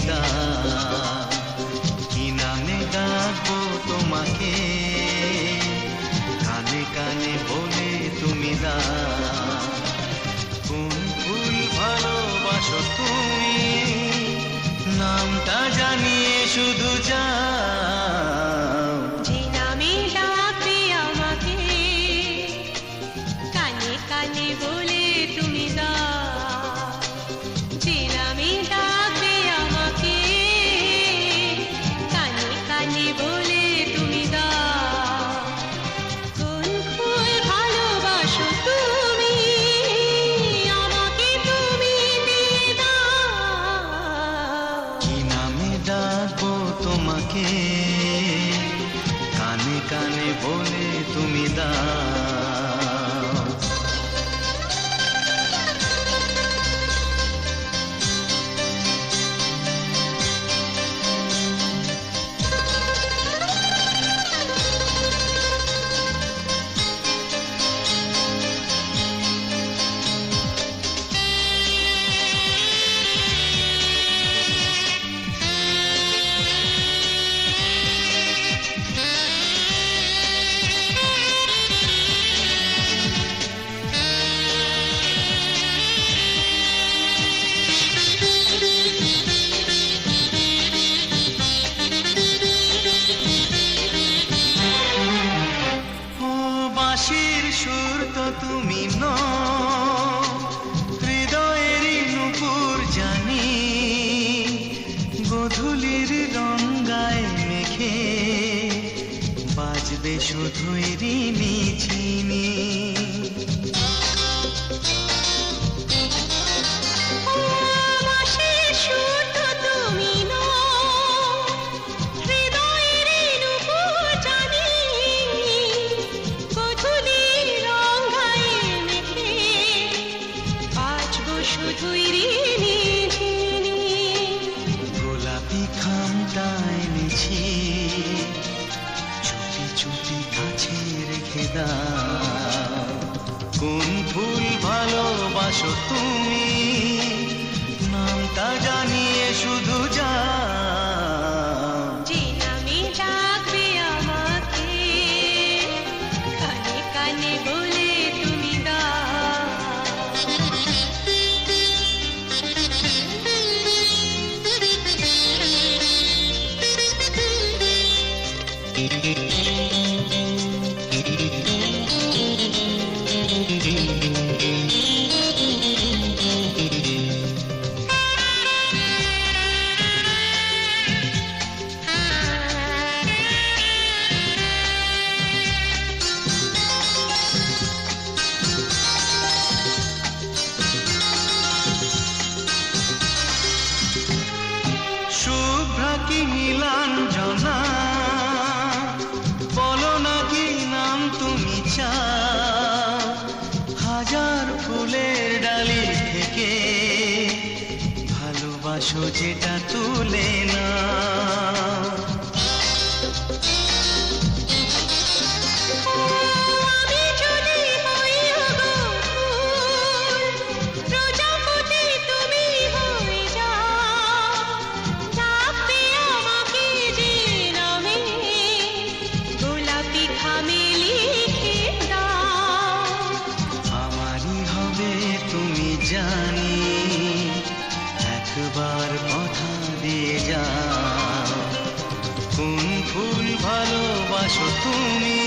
দাও। কি নামে ডাকবো তোমাকে, কানে কানে বলে তুমি দাও। কোন ফুল ভালোবাসো তুমি, নামটা জানিয়ে শুধু যাও। যে নামে ডাকবে আমাকে, কানে কানে বলে তুমি দাও। যে নামে ডাকবে আমাকে, কানে কানে বলে তুমি দাও। কোন ফুল ভালোবাসো তুমি, আমাকে তুমি দিয়ে দাও। কি নামে ডাকবো তোমাকে, কানে কানে বলে তুমি দাও। বাঁশির সুর তো তুমি নও, হৃদয়েরই নূপুর জানি। গোধূলির রঙায় মেখে বাজবে শুধুই রিনি ঝিনি। বাঁশির সুর তো তুমি নও, হৃদয়েরই নূপুর জানি। গোধূলির রঙায় মেখে বাজবো শুধুই রিনি ঝিনি। গোলাপি খামটা এনেছি, চুপি চুপি কাছে রেখে দাও। কোন ফুল ভালোবাসো তুমি, নামটা জানিয়ে শুধু যাও। যে নামে ডাকবে আমাকে, কানে কানে বলে তুমি দাও। শুভ্রা কি নীলাঞ্জনা, বলো না কি নাম তুমি চাও। হাজার ফুলের ডালি থেকে ভালোবাসো যেটা তুলে না। আমি যদি হই গো ফুল, প্রজাপতি তুমি হয়ে যাও। ডাকবে আমাকে যে নামে, গোলাপি খামে লিখে দাও। আমারই হবে তুমি জানি, একবার কথা দিয়ে যাও। কোন ফুল ভালোবাসো তুমি,